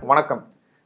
வணக்கம்.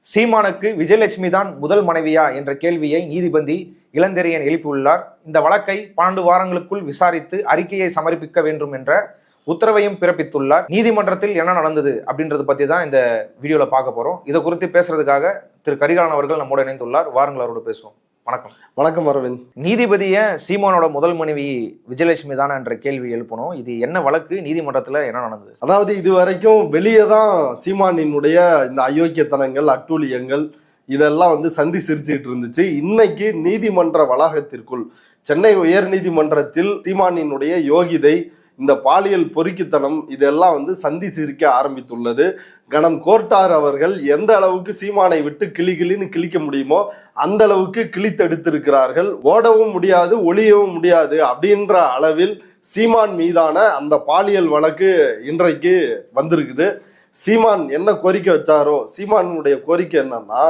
சீமானுக்கு விஜயலட்சுமி தான் முதல் மனைவியா என்ற கேள்வியை நீதிபதி இளந்திரையன் எழுப்பியுள்ளார். இந்த வழக்கை 12 வாரங்களுக்குள் விசாரித்து அறிக்கையை சமர்ப்பிக்க வேண்டும் என்ற உத்தரவையும் பிறப்பித்துள்ளார். நீதிமன்றத்தில் என்ன நடந்தது அப்படின்றது பத்தி தான் இந்த வீடியோல பார்க்க போறோம். இதை குறித்து பேசுறதுக்காக திரு கரிகாலன் அவர்கள் நம்மோடு இணைந்துள்ளார். வாருங்கள், அவரோட பேசுவோம். வணக்கம். வணக்கம் அரவிந்த். நீதிபதிய சீமானோட முதல் மனைவி விஜயலட்சுமி தான் என்ற கேள்வி எழுப்பணும். இது என்ன வழக்கு, நீதிமன்றத்துல என்ன நடந்தது? அதாவது இதுவரைக்கும் வெளியே தான் சீமானினுடைய இந்த அயோக்கியத்தனங்கள், அட்டூழியங்கள் இதெல்லாம் சந்தி சிரிச்சுக்கிட்டு இருந்துச்சு. இன்னைக்கு நீதிமன்ற வளாகத்திற்குள் சென்னை உயர் நீதிமன்றத்தில் சீமானினுடைய யோகிதை, இந்த பாலியல் பொறுக்கித்தனம் இதெல்லாம் சந்தி சிரிக்க ஆரம்பித்துள்ளது. கணம் கோர்ட்டார் அவர்கள் எந்த அளவுக்கு சீமானை விட்டு கிளின்னு கிழிக்க முடியுமோ அந்த அளவுக்கு கிழித்தெடுத்திருக்கிறார்கள். ஓடவும் முடியாது, ஒளியவும் முடியாது அப்படின்ற அளவில் சீமான் மீதான அந்த பாலியல் வழக்கு இன்றைக்கு வந்திருக்குது. சீமான் என்ன கோரிக்கை வச்சாரோ, சீமானுடைய கோரிக்கை என்னன்னா,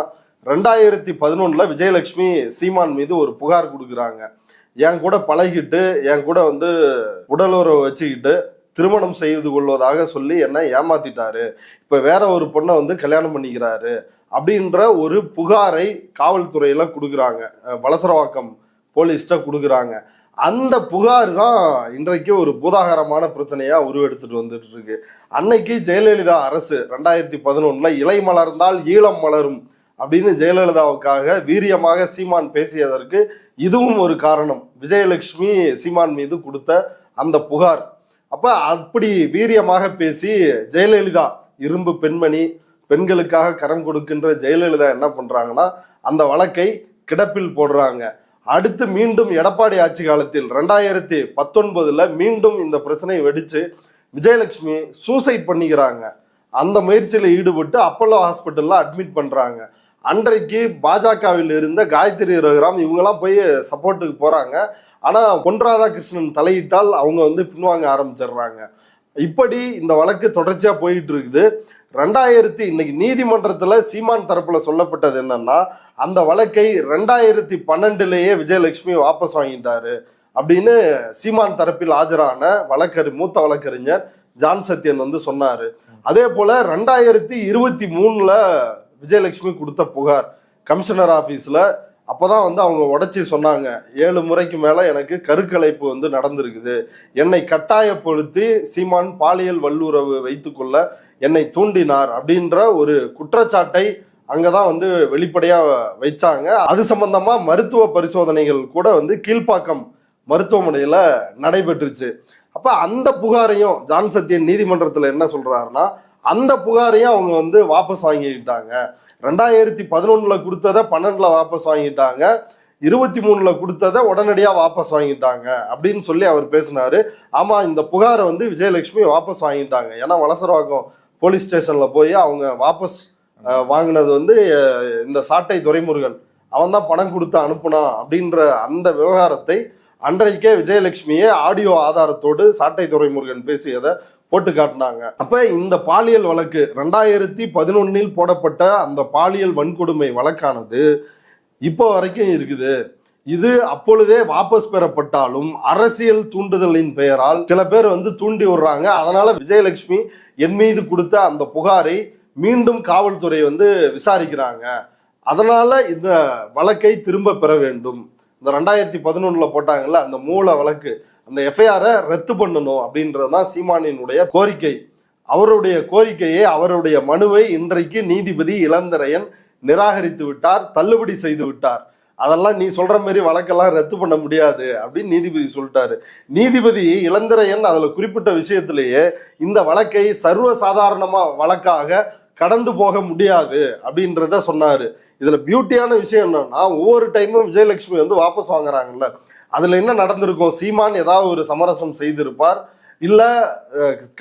2011 விஜயலட்சுமி சீமான் மீது ஒரு புகார் கொடுக்குறாங்க. என் கூட பழகிட்டு, என் கூட உடலுறவு வச்சுக்கிட்டு திருமணம் செய்து கொள்வதாக சொல்லி என்னை ஏமாத்திட்டாரு, இப்ப வேற ஒரு பொண்ணை கல்யாணம் பண்ணிக்கிறாரு அப்படின்ற ஒரு புகாரை காவல்துறையில கொடுக்குறாங்க, வலசரவாக்கம் போலீஸ்ட கொடுக்குறாங்க. அந்த புகார் தான் இன்றைக்கு ஒரு பூதாகரமான பிரச்சனையா உருவெடுத்துட்டு வந்துட்டு இருக்கு. அன்னைக்கு ஜெயலலிதா அரசு 2011 இலை மலர்ந்தால் ஈழம் மலரும் அப்படின்னு ஜெயலலிதாவுக்காக வீரியமாக சீமான் பேசியதற்கு இதுவும் ஒரு காரணம். விஜயலட்சுமி சீமான் மீது கொடுத்த அந்த புகார். அப்ப அப்படி வீரியமாக பேசி ஜெயலலிதா, இரும்பு பெண்மணி, பெண்களுக்காக கரம் கொடுக்கின்ற ஜெயலலிதா என்ன பண்றாங்கன்னா, அந்த வழக்கை கிடப்பில் போடுறாங்க. அடுத்து மீண்டும் எடப்பாடி ஆட்சி காலத்தில் 2019 மீண்டும் இந்த பிரச்சனை வெடிச்சு விஜயலட்சுமி சூசைட் பண்ணிக்கிறாங்க. அந்த முயற்சியில ஈடுபட்டு அப்பல்லோ ஹாஸ்பிட்டல்ல அட்மிட் பண்றாங்க. அன்றைக்கு பாஜகவில் இருந்த காயத்ரி ரகுராம் இவங்கெல்லாம் போய் சப்போர்ட்டுக்கு போறாங்க. ஆனா பொன் ராதாகிருஷ்ணன் தலையிட்டால் அவங்க பின்வாங்க ஆரம்பிச்சிடுறாங்க. இப்படி இந்த வழக்கு தொடர்ச்சியா போயிட்டு இருக்குது. இன்னைக்கு நீதிமன்றத்துல சீமான் தரப்புல சொல்லப்பட்டது என்னன்னா, அந்த வழக்கை 2012 விஜயலட்சுமி வாபஸ் வாங்கிட்டாரு அப்படின்னு சீமான் தரப்பில் ஆஜரான மூத்த வழக்கறிஞர் ஜான் சத்யன் சொன்னாரு. அதே போல 2023 விஜயலட்சுமி கொடுத்த புகார் கமிஷனர் ஆபீஸ்ல, அப்பதான் அவங்க உடைச்சி சொன்னாங்க, 7 முறைக்கு மேல எனக்கு கருக்கலைப்பு நடந்திருக்குது, என்னை கட்டாயப்படுத்தி சீமான் பாலியல் வல்லுறவு வைத்துக்கொள்ள என்னை தூண்டினார் அப்படின்ற ஒரு குற்றச்சாட்டை அங்கதான் வெளிப்படையா வைச்சாங்க. அது சம்பந்தமா மருத்துவ பரிசோதனைகள் கூட கீழ்ப்பாக்கம் மருத்துவமனையில நடைபெற்றுச்சு. அப்ப அந்த புகாரையும் ஜான் சத்யன் நீதிமன்றத்துல என்ன சொல்றாருன்னா, அந்த புகாரையும் அவங்க வாபஸ் வாங்கிட்டாங்க. 2011 கொடுத்ததை 12 வாபஸ் வாங்கிட்டாங்க, 23 கொடுத்ததை உடனடியா வாபஸ் வாங்கிட்டாங்க அப்படின்னு சொல்லி அவர் பேசினாரு. ஆமா, இந்த புகாரை விஜயலட்சுமி வாபஸ் வாங்கிட்டாங்க. ஏன்னா வலசரவாக்கம் போலீஸ் ஸ்டேஷன்ல போய் அவங்க வாபஸ் வாங்கினது இந்த சாட்டை துரைமுருகன் அவன் தான் பணம் கொடுத்து அனுப்புனா அப்படின்ற அந்த விவகாரத்தை அன்றைக்கே விஜயலட்சுமியே ஆடியோ ஆதாரத்தோடு சாட்டை துரைமுருகன் பேசியதை போட்டு காட்டினாங்க. அப்ப இந்த பாலியல் வழக்கு 2011 போடப்பட்ட அந்த பாலியல் வன்கொடுமை வழக்கானது இப்போ வரைக்கும் இருக்குது. இது அப்பொழுதே வாபஸ் பெறப்பட்டாலும் அரசியல் தூண்டுதலின் பெயரால் சில பேர் தூண்டி விடுறாங்க. அதனால விஜயலட்சுமி என் மீது கொடுத்த அந்த புகாரை மீண்டும் காவல்துறை விசாரிக்கிறாங்க. அதனால இந்த வழக்கை திரும்ப பெற வேண்டும். இந்த 2011 போட்டாங்கல்ல அந்த மூல வழக்கு, அந்த எஃப்ஐஆரை ரத்து பண்ணணும் அப்படின்றதுதான் சீமானினுடைய கோரிக்கை. அவருடைய கோரிக்கையை, அவருடைய மனுவை இன்றைக்கு நீதிபதி இளந்திரையன் நிராகரித்து விட்டார், தள்ளுபடி செய்து விட்டார். அதெல்லாம் நீ சொல்ற மாதிரி வழக்கெல்லாம் ரத்து பண்ண முடியாது அப்படின்னு நீதிபதி சொல்லிட்டாரு. நீதிபதி இளந்திரையன் அதுல குறிப்பிட்ட விஷயத்திலேயே இந்த வழக்கை சர்வசாதாரணமா வழக்காக கடந்து போக முடியாது அப்படின்றத சொன்னாரு. இதுல பியூட்டியான விஷயம் என்னன்னா, ஒவ்வொரு டைமும் விஜயலட்சுமி வாபஸ் வாங்குறாங்கல்ல, அதுல என்ன நடந்திருக்கும்? சீமான் ஏதாவது ஒரு சமரசம் செய்திருப்பார், இல்ல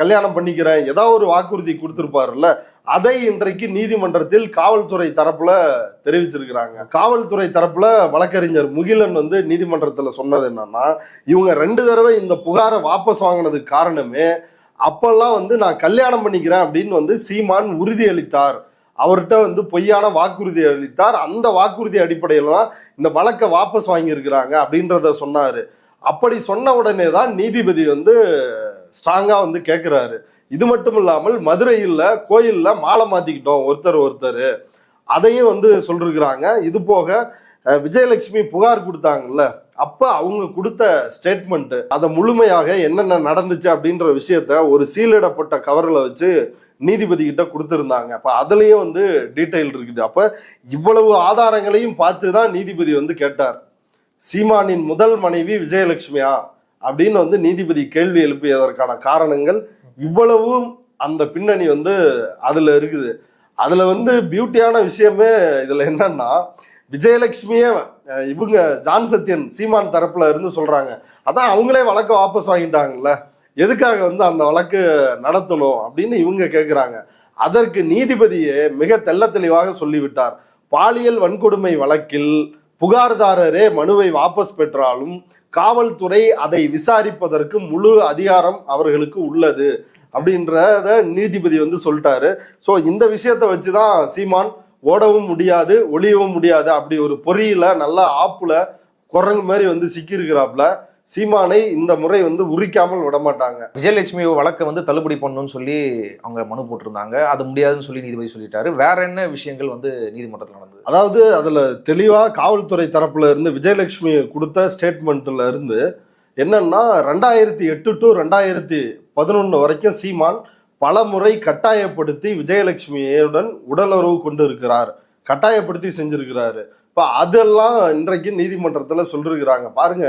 கல்யாணம் பண்ணிக்கிறேன் ஏதாவது ஒரு வாக்குறுதி கொடுத்திருப்பாருல்ல. அதை இன்றைக்கு நீதிமன்றத்தில் காவல்துறை தரப்புல தெரிவிச்சிருக்கிறாங்க. காவல்துறை தரப்புல வழக்கறிஞர் முகிலன் நீதிமன்றத்துல சொன்னது என்னன்னா, இவங்க 2 தடவை இந்த புகாரை வாபஸ் வாங்கினதுக்கு காரணமே, அப்பெல்லாம் நான் கல்யாணம் பண்ணிக்கிறேன் அப்படின்னு சீமான் உறுதி அளித்தார், அவர்கிட்ட பொய்யான வாக்குறுதி அளித்தார், அந்த வாக்குறுதி அடிப்படையில் தான் இந்த வழக்கை வாபஸ் வாங்கியிருக்கிறாங்க அப்படின்றத சொன்னாரு. அப்படி சொன்ன உடனே தான் நீதிபதி ஸ்ட்ராங்கா கேட்கிறாரு, இது மட்டும் இல்லாமல் மதுரையில் கோயில்ல மாலை மாத்திக்கிட்டோம் ஒருத்தர் அதையும் வந்து சொல்லிருக்கிறாங்க. இது போக விஜயலட்சுமி புகார் கொடுத்தாங்கல்ல, அப்ப அவங்க கொடுத்த ஸ்டேட்மெண்ட் அதை முழுமையாக என்னென்ன நடந்துச்சு அப்படின்ற விஷயத்த ஒரு சீலிடப்பட்ட கவர்ல வச்சு நீதிபதி கிட்ட கொடுத்திருந்தாங்க. அப்ப அதுலயும் வந்து டீடைல் இருக்குது. அப்ப இவ்வளவு ஆதாரங்களையும் பார்த்து தான் நீதிபதி வந்து கேட்டார், சீமானின் முதல் மனைவி விஜயலட்சுமியா அப்படின்னு வந்து நீதிபதி கேள்வி எழுப்பியதற்கான காரணங்கள் இவ்வளவும் அந்த பின்னணி வந்து அதுல இருக்குது. அதுல வந்து பியூட்டியான விஷயமே இதுல என்னன்னா, விஜயலட்சுமியே இவங்க ஜான் சத்யன் சீமான் தரப்புல இருந்து சொல்றாங்க, அதான் அவங்களே வழக்க வாபஸ் வாங்கிட்டாங்கல்ல, எதுக்காக வந்து அந்த வழக்கு நடத்தணும் அப்படின்னு இவங்க கேட்கிறாங்க. அதற்கு நீதிபதியே மிக தெள்ள தெளிவாக சொல்லிவிட்டார், பாலியல் வன்கொடுமை வழக்கில் புகார்தாரரே மனுவை வாபஸ் பெற்றாலும் காவல்துறை அதை விசாரிப்பதற்கு முழு அதிகாரம் அவர்களுக்கு உள்ளது அப்படின்றத நீதிபதி வந்து சொல்லிட்டாரு. ஸோ இந்த விஷயத்தை வச்சுதான் சீமான் ஓடவும் முடியாது ஒளியவும் முடியாது அப்படி ஒரு பொறியில நல்ல ஆப்புல குரங்கு மாதிரி வந்து சிக்கியிருக்கிறாப்புல. சீமானை இந்த முறை வந்து உரிக்காமல் விடமாட்டாங்க. விஜயலட்சுமி வழக்கை வந்து தள்ளுபடி பண்ணணும்னு சொல்லி அவங்க மனு போட்டிருந்தாங்க, அது முடியாதுன்னு சொல்லி நீதிபதி சொல்லிட்டாரு. வேற என்ன விஷயங்கள் வந்து நீதிமன்றத்தில் நடந்தது? அதாவது அதுல தெளிவா காவல்துறை தரப்புல இருந்து விஜயலட்சுமி கொடுத்த ஸ்டேட்மெண்ட்ல இருந்து என்னன்னா, 2008 to 2011 வரைக்கும் சீமான் பல முறை கட்டாயப்படுத்தி விஜயலட்சுமியுடன் உடலுறவு கொண்டு இருக்கிறார், கட்டாயப்படுத்தி செஞ்சிருக்கிறாரு. இப்ப அதெல்லாம் இன்றைக்கு நீதிமன்றத்துல சொல்லிருக்கிறாங்க. பாருங்க,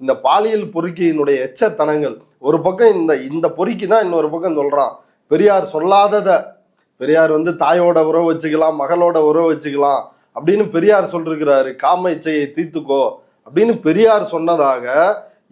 இந்த பாலியல் பொறுக்கியினுடைய எச்சத்தனங்கள் ஒரு பக்கம், இந்த பொறுக்கி தான் இன்னொரு பக்கம் சொல்றான், பெரியார் சொல்லாதத, பெரியார் வந்து தாயோட உறவு வச்சுக்கலாம், மகளோட உறவு வச்சுக்கலாம் அப்படின்னு பெரியார் சொல்லிருக்கிறாரு, காம இச்சையை தீர்த்துக்கோ அப்படின்னு பெரியார் சொன்னதாக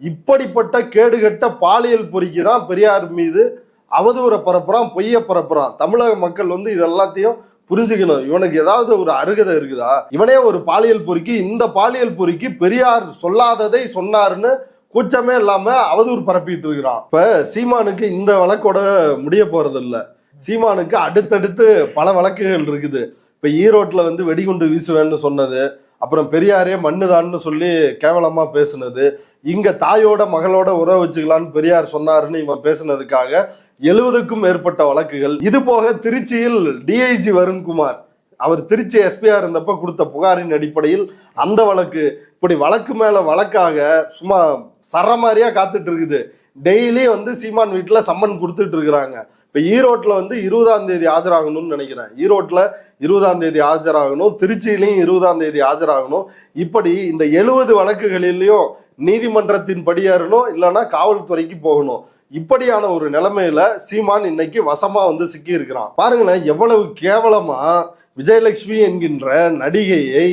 இப்படிப்பட்ட கேடுகட்ட பாலியல் பொறுக்கி தான் பெரியார் மீது அவதூறை பரப்புறான், பொய்ய பரப்புறான். தமிழக மக்கள் வந்து இது எல்லாத்தையும் புரிஞ்சுக்கணும். இவனுக்கு ஏதாவது ஒரு அருகதை இருக்குதா? இவனே ஒரு பாலியல் பொறுக்கி, இந்த பாலியல் பொறுக்கி பெரியார் சொல்லாததை சொன்னாருன்னு கூச்சமே இல்லாம அவதூறு பரப்பிட்டு இருக்கிறான். இப்ப சீமானுக்கு இந்த வழக்கோட முடிய போறது இல்ல, சீமானுக்கு அடுத்தடுத்து பல வழக்குகள் இருக்குது. இப்ப ஈரோட்ல வந்து வெடிகுண்டு வீசுவேன்னு சொன்னது, அப்புறம் பெரியாரே மண்ணுதான்னு சொல்லி கேவலமா பேசுனது, இங்க தாயோட மகளோட உறவு வச்சுக்கலான்னு பெரியார் சொன்னாருன்னு இவன் பேசுனதுக்காக 70க்கும் மேற்பட்ட வழக்குகள். இது போக திருச்சியில் டிஐஜி வருண்குமார் அவர் திருச்சி எஸ்பியா இருந்தப்ப கொடுத்த புகாரின் அடிப்படையில் அந்த வழக்கு, இப்படி வழக்கு மேல வழக்காக சும்மா சரமாரியா காத்துட்டு இருக்குது. டெய்லி வந்து சீமான் வீட்டுல சம்மன் கொடுத்துட்டு இருக்கிறாங்க. இப்ப ஈரோட்ல வந்து 20ஆம் தேதி ஆஜராகணும்னு நினைக்கிறேன், ஈரோட்ல 20ஆம் தேதி ஆஜராகணும், திருச்சியிலையும் 20ஆம் தேதி ஆஜராகணும். இப்படி இந்த 70 வழக்குகளிலையும் நீதிமன்றத்தின் படியேறணும், இல்லைன்னா காவல்துறைக்கு போகணும். இப்படியான ஒரு நிலைமையில சீமான் இன்னைக்கு வசமா வந்து சிக்கி இருக்கிறான். பாருங்களேன், எவ்வளவு கேவலமா விஜயலட்சுமி என்கின்ற நடிகையை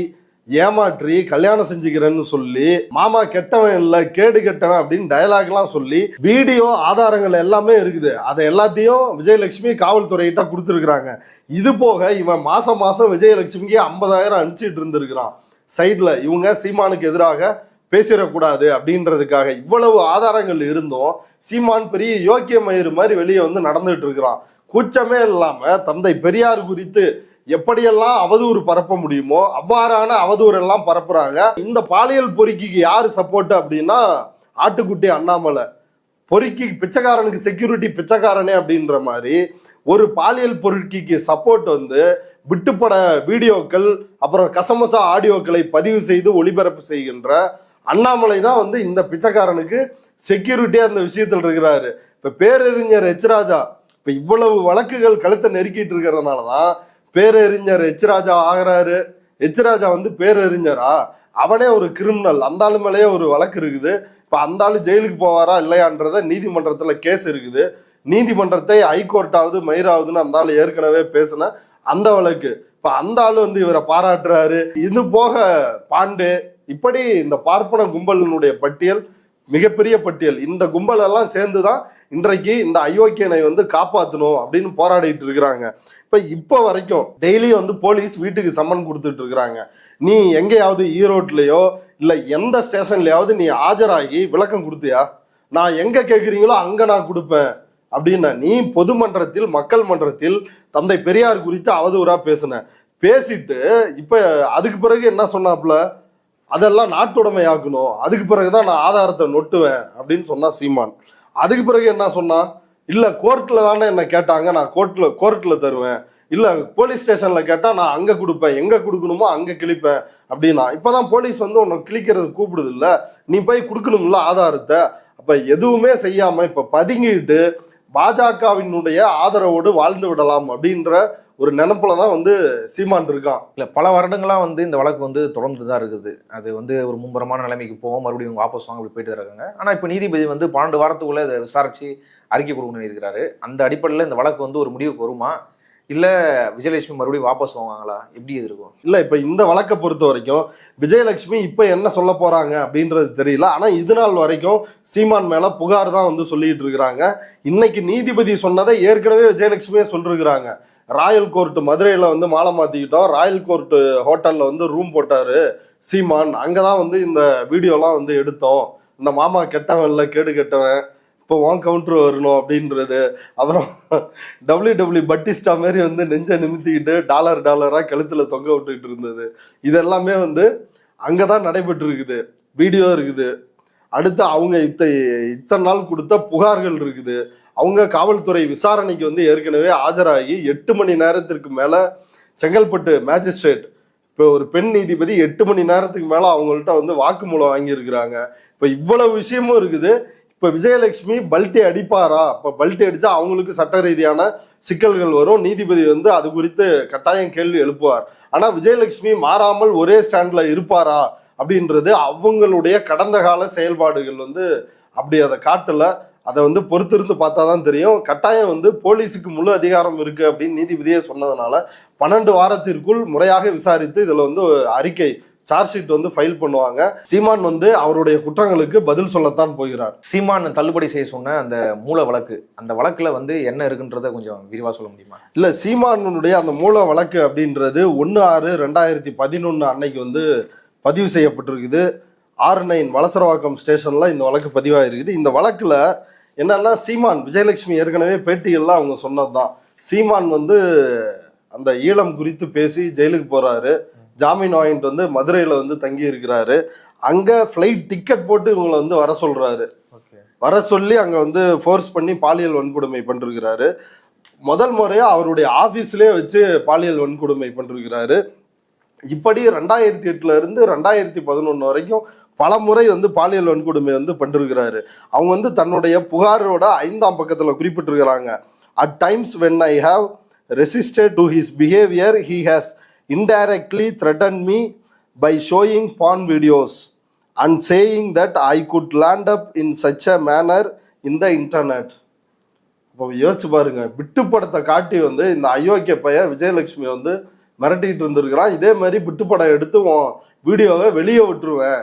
ஏமாற்றி கல்யாணம் செஞ்சுக்கிறேன்னு சொல்லி, மாமா கெட்டவன் இல்ல கேடு கெட்டவன் அப்படின்னு டயலாக் எல்லாம் சொல்லி வீடியோ ஆதாரங்கள் எல்லாமே இருக்குது. அதை எல்லாத்தையும் விஜயலட்சுமி காவல்துறையிட்ட கொடுத்துருக்காங்க. இது போக இவன் மாசம் மாசம் விஜயலட்சுமிக்கு 50,000 அனுப்பிச்சிட்டு இருந்திருக்கிறான் சைட்ல, இவங்க சீமானுக்கு எதிராக பேசிடக்கூடாது அப்படின்றதுக்காக. இவ்வளவு ஆதாரங்கள் இருந்தும் சீமான் பெரிய யோக்கிய மயிறு மாதிரி வெளியே வந்து நடந்துட்டு இருக்கிறான். கூச்சமே இல்லாம தந்தை பெரியார் குறித்து எப்படியெல்லாம் அவதூறு பரப்ப முடியுமோ அவ்வாறான அவதூறு எல்லாம் பரப்புறாங்க. இந்த பாலியல் பொறுக்கிக்கு யாரு சப்போர்ட் அப்படின்னா, ஆட்டுக்குட்டி அண்ணாமலை. பொறுக்கி பிச்சைக்காரனுக்கு செக்யூரிட்டி பிச்சைக்காரனே அப்படின்ற மாதிரி ஒரு பாலியல் பொறுக்கிக்கு சப்போர்ட் வந்து விட்டுப்பட வீடியோக்கள், அப்புறம் கசமசா ஆடியோக்களை பதிவு செய்து ஒளிபரப்பு செய்கின்ற அண்ணாமலை தான் வந்து இந்த பிச்சைக்காரனுக்கு செக்யூரிட்டியா அந்த விஷயத்தில் இருக்கிறாரு. இப்ப பேரறிஞர் எச் ராஜா, இப்ப இவ்வளவு வழக்குகள் கழுத்தை நெருக்கிட்டு இருக்கிறதுனாலதான் பேரறிஞர் எச் ராஜா ஆகிறாரு. எச் ராஜா வந்து பேரறிஞரா? அவனே ஒரு கிரிமினல், அந்த ஆளு மேலேயே ஒரு வழக்கு இருக்குது. இப்ப அந்த ஆளு ஜெயிலுக்கு போவாரா இல்லையான்றத நீதிமன்றத்துல கேஸ் இருக்குது. நீதிமன்றத்தை ஹைகோர்ட்டாவது மயிராவதுன்னு அந்த ஆளு ஏற்கனவே பேசின அந்த வழக்கு. இப்ப அந்த ஆளு வந்து இவரை பாராட்டுறாரு. இது போக பாண்டே, இப்படி இந்த பார்ப்பன கும்பலினுடைய பட்டியல் மிகப்பெரிய பட்டியல். இந்த கும்பல் எல்லாம் சேர்ந்துதான் இன்றைக்கு இந்த அயோக்கியனை வந்து காப்பாற்றணும் அப்படின்னு போராடிட்டு இருக்கிறாங்க. இப்ப வரைக்கும் டெய்லி வந்து போலீஸ் வீட்டுக்கு சம்மன் கொடுத்துட்டு இருக்கிறாங்க. நீ எங்கேயாவது ஈரோட்லயோ இல்ல எந்த ஸ்டேஷன்லயாவது நீ ஆஜராகி விளக்கம் கொடுத்தியா? நான் எங்க கேட்குறீங்களோ அங்க நான் கொடுப்பேன் அப்படின்னா, நீ பொதுமன்றத்தில் மக்கள் மன்றத்தில் தந்தை பெரியார் குறித்து அவதூறா பேசிட்டு இப்ப அதுக்கு பிறகு என்ன சொன்னாப்புல, அதெல்லாம் நாட்டுடைமையாக்கணும், அதுக்கு பிறகுதான் நான் ஆதாரத்தை நொட்டுவேன் அப்படின்னு சொன்னா சீமான். அதுக்கு பிறகு என்ன சொன்னா, இல்ல கோர்ட்ல தானே என்ன கேட்டாங்க, நான் கோர்ட்ல தருவேன், இல்ல போலீஸ் ஸ்டேஷன்ல கேட்டா நான் அங்க கொடுப்பேன், எங்க கொடுக்கணுமோ அங்க கிழிப்பேன் அப்படின்னா, இப்பதான் போலீஸ் வந்து உன்னை கிழிக்கிறது கூப்பிடுது இல்ல, நீ போய் கொடுக்கணும்ல ஆதாரத்தை. அப்ப எதுவுமே செய்யாம இப்ப பதுங்கிட்டு பாஜகவினுடைய ஆதரவோடு வாழ்ந்து விடலாம் அப்படின்ற ஒரு நினைப்புலதான் வந்து சீமான் இருக்கான். இல்ல பல வருடங்களா வந்து இந்த வழக்கு வந்து தொடர்ந்து தான் இருக்குது. அது வந்து ஒரு மும்பரமான நிலைமைக்கு போவோம், மறுபடியும் வாபஸ் வாங்க அப்படி போயிட்டு தான் இருக்காங்க. ஆனா இப்ப நீதிபதி வந்து 12 வாரத்துக்குள்ள இதை விசாரிச்சு அறிக்கை கொடுக்கணும்னு இருக்கிறாரு. அந்த அடிப்படையில் இந்த வழக்கு வந்து ஒரு முடிவுக்கு வருமா, இல்ல விஜயலட்சுமி மறுபடியும் வாபஸ் வாங்குவாங்களா, எப்படி இது இருக்கும்? இல்ல இப்ப இந்த வழக்கை பொறுத்த வரைக்கும் விஜயலட்சுமி இப்ப என்ன சொல்ல போறாங்க அப்படின்றது தெரியல. ஆனா இது நாள் வரைக்கும் சீமான் மேல புகார் தான் வந்து சொல்லிட்டு இருக்கிறாங்க. இன்னைக்கு நீதிபதி சொன்னதை ஏற்கனவே விஜயலட்சுமியே சொல்லிருக்கிறாங்க. ராயல் கோர்ட் மதுரையில வந்து மாலை மாத்திக்கிட்டோம், ராயல் கோர்ட் ஹோட்டல்ல வந்து ரூம் போட்டாரு சீமான், அங்கதான் வந்து இந்த வீடியோலாம் வந்து எடுத்தோம், இந்த மாமா கெட்டவன் இல்ல கேடு கெட்டவன், இப்போ வான் கவுண்டர் வரணும் அப்படின்றது. அப்புறம் பட்டிஸ்டா மாதிரி வந்து நெஞ்ச நிமித்திக்கிட்டு டாலரா கழுத்துல தொங்க விட்டுக்கிட்டு இருந்தது, இதெல்லாமே வந்து அங்கதான் நடைபெற்று இருக்குது, வீடியோ இருக்குது. அடுத்து அவங்க இத்தனை நாள் கொடுத்த புகார்கள் இருக்குது. அவங்க காவல்துறை விசாரணைக்கு வந்து ஏற்கனவே ஆஜராகி 8 மணி நேரத்திற்கு மேல செங்கல்பட்டு மேஜிஸ்ட்ரேட், இப்போ ஒரு பெண் நீதிபதி 8 மணி நேரத்துக்கு மேல அவங்கள்ட்ட வந்து வாக்குமூலம் வாங்கியிருக்கிறாங்க. இப்ப இவ்வளவு விஷயமும் இருக்குது. இப்ப விஜயலட்சுமி பல்ட்டி அடிப்பாரா? இப்ப பல்ட்டி அடிச்சா அவங்களுக்கு சட்ட ரீதியான சிக்கல்கள் வரும். நீதிபதி வந்து அது குறித்து கட்டாயம் கேள்வி எழுப்புவார். ஆனா விஜயலட்சுமி மாறாமல் ஒரே ஸ்டாண்ட்ல இருப்பாரா அப்படின்றது அவங்களுடைய கடந்த கால செயல்பாடுகள் வந்து அப்படி அதை காட்டல. அதை வந்து பொறுத்திருந்து பார்த்தாதான் தெரியும். கட்டாயம் வந்து போலீஸுக்கு முழு அதிகாரம் இருக்கு அப்படின்னு நீதிபதியே சொன்னதுனால 12 வாரத்திற்குள் முறையாக விசாரித்து இதுல வந்து அறிக்கை சார்ஜ் ஷீட் வந்து ஃபைல் பண்ணுவாங்க. சீமான் வந்து அவருடைய குற்றங்களுக்கு பதில் சொல்லத்தான் போகிறார். சீமான் தள்ளுபடி செய்ய சொன்ன அந்த மூல வழக்கு, அந்த வழக்குல வந்து என்ன இருக்குன்றத கொஞ்சம் விரிவா சொல்ல முடியுமா? இல்ல சீமானுடைய அந்த மூல வழக்கு அப்படின்றது 1/6/2011 அன்னைக்கு வந்து பதிவு செய்யப்பட்டிருக்குது. 6-9 வலசரவாக்கம் ஸ்டேஷன்ல இந்த வழக்கு பதிவாயிருக்குது. இந்த வழக்குல என்னன்னா, சீமான் விஜயலட்சுமி ஏற்கனவே பேட்டிகள்லாம் அவங்க சொன்னதுதான், சீமான் வந்து அந்த ஈழம் குறித்து பேசி ஜெயிலுக்கு போறாரு, ஜாமீன் வாங்கிட்டு வந்து மதுரையில வந்து தங்கி இருக்கிறாரு. அங்க ஃபிளைட் டிக்கெட் போட்டு இவங்களை வந்து வர சொல்றாரு. வர சொல்லி அங்க வந்து ஃபோர்ஸ் பண்ணி பாலியல் வன்கொடுமை பண்ணிருக்கிறாரு. முதல் முறையா அவருடைய ஆபீஸ்லயே வச்சு பாலியல் வன்கொடுமை பண்ணிருக்கிறாரு. இப்படி 2008 இருந்து 2011 வரைக்கும் பல முறை வந்து பாலியல் வன்கொடுமை வந்து பண்ணிருக்கிறாரு. அவங்க வந்து தன்னுடைய புகாரோட 5ஆம் பக்கத்துல குறிப்பிட்டிருக்கிறாங்க. At times when I have resisted to his behavior, he has indirectly threatened me by showing porn videos and saying that I could land up in such a manner in the internet. இப்போ யோசிச்சு பாருங்க, விட்டுப்படத்தை காட்டி வந்து இந்த அயோக்கிய பையன் விஜயலட்சுமி வந்து மிரட்டிட்டு இருந்திருக்கிறான். இதே மாதிரி விட்டுப்படம் எடுத்து வீடியோவை வெளியே விட்டுருவேன்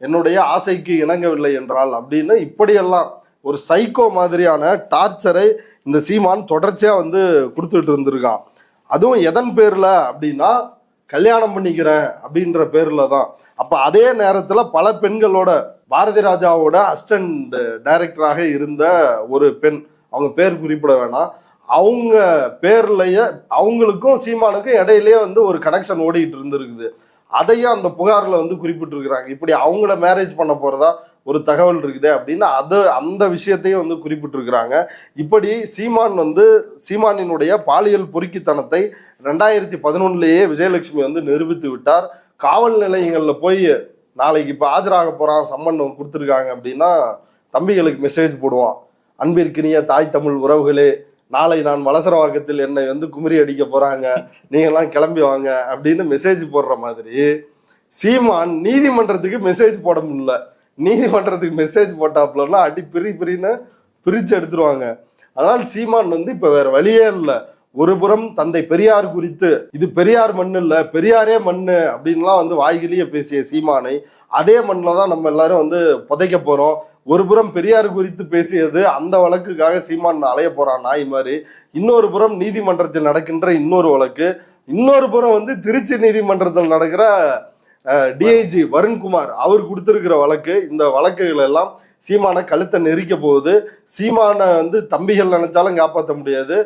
என்னுடைய ஆசைக்கு இணங்கவில்லை என்றால் அப்படின்னு, இப்படியெல்லாம் ஒரு சைக்கோ மாதிரியான டார்ச்சரை இந்த சீமான் தொடர்ச்சியா வந்து கொடுத்துட்டு இருந்திருக்கான். அதுவும் எதன் பேர்ல அப்படின்னா, கல்யாணம் பண்ணிக்கிறேன் அப்படின்ற பேர்ல தான். அப்ப அதே நேரத்துல பல பெண்களோட, பாரதி ராஜாவோட அசிஸ்டன்ட் டைரக்டராக இருந்த ஒரு பெண், அவங்க பேர் குறிப்பிட வேணாம், அவங்க பேர்லயே அவங்களுக்கும் சீமானுக்கும் இடையிலேயே வந்து ஒரு கனெக்ஷன் ஓடிட்டு இருந்திருக்குது. அதையும் அந்த புகார்ல வந்து குறிப்பிட்டிருக்கிறாங்க. இப்படி அவங்கள மேரேஜ் பண்ண போறதா ஒரு தகவல் இருக்குது அப்படின்னு அந்த விஷயத்தையும் வந்து குறிப்பிட்டிருக்கிறாங்க. இப்படி சீமானினுடைய பாலியல் பொறுக்கித்தனத்தை 2011 விஜயலட்சுமி வந்து நிரூபித்து விட்டார். காவல் நிலையங்கள்ல போய் நாளைக்கு இப்ப ஆஜராக போறான், சம்மன் கொடுத்துருக்காங்க அப்படின்னா தம்பிகளுக்கு மெசேஜ் போடுவான், அன்பிற்கினிய தாய் தமிழ் உறவுகளே, நாளை நான் வலசரவாக்கத்தில் என்னை வந்து குமரி அடிக்க போறாங்க, நீங்கெல்லாம் கிளம்பி வாங்க அப்படின்னு மெசேஜ் போடுற மாதிரி சீமான் நீதிமன்றத்துக்கு மெசேஜ் போட முடியல. நீதிமன்றத்துக்கு மெசேஜ் போட்டாப்புலன்னா அடி பிரின்னு பிரிச்சு எடுத்துருவாங்க. அதனால் சீமான் வந்து இப்ப வேற வழியே இல்லை. ஒரு புறம் தந்தை பெரியார் குறித்து, இது பெரியார் மண்ணு இல்ல பெரியாரே மண்ணு அப்படின்லாம் வந்து வாய்கிலேயே பேசிய சீமானை அதே மண்ணில் தான் நம்ம எல்லாரும் வந்து புதைக்க போறோம். ஒரு புறம் பெரியார் குறித்து பேசியது, அந்த வழக்குக்காக சீமான் அலைய போறான் நாய் மாதிரி. இன்னொரு புறம் நீதிமன்றத்தில் நடக்கின்ற இன்னொரு வழக்கு, இன்னொரு புறம் வந்து திருச்சி நீதிமன்றத்தில் நடக்கிற டிஐஜி வருண்குமார் அவர் கொடுத்திருக்கிற வழக்கு. இந்த வழக்குகள் எல்லாம் சீமான கழுத்தை நெரிக்க போகுது. சீமான வந்து தம்பிகள் நினைச்சாலும் காப்பாற்ற முடியாது,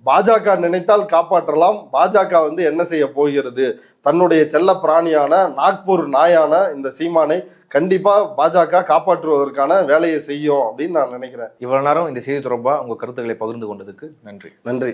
பாஜக நினைத்தால் காப்பாற்றலாம். பாஜக வந்து என்ன செய்ய போகிறது? தன்னுடைய செல்ல பிராணியான நாக்பூர் நாயான இந்த சீமானை கண்டிப்பா பாஜக காப்பாற்றுவதற்கான வேலையை செய்யும் அப்படின்னு நான் நினைக்கிறேன். இவ்வளவு நேரம் இந்த செய்தி தொடர்பா உங்க கருத்துக்களை பகிர்ந்து கொண்டதுக்கு நன்றி. நன்றி.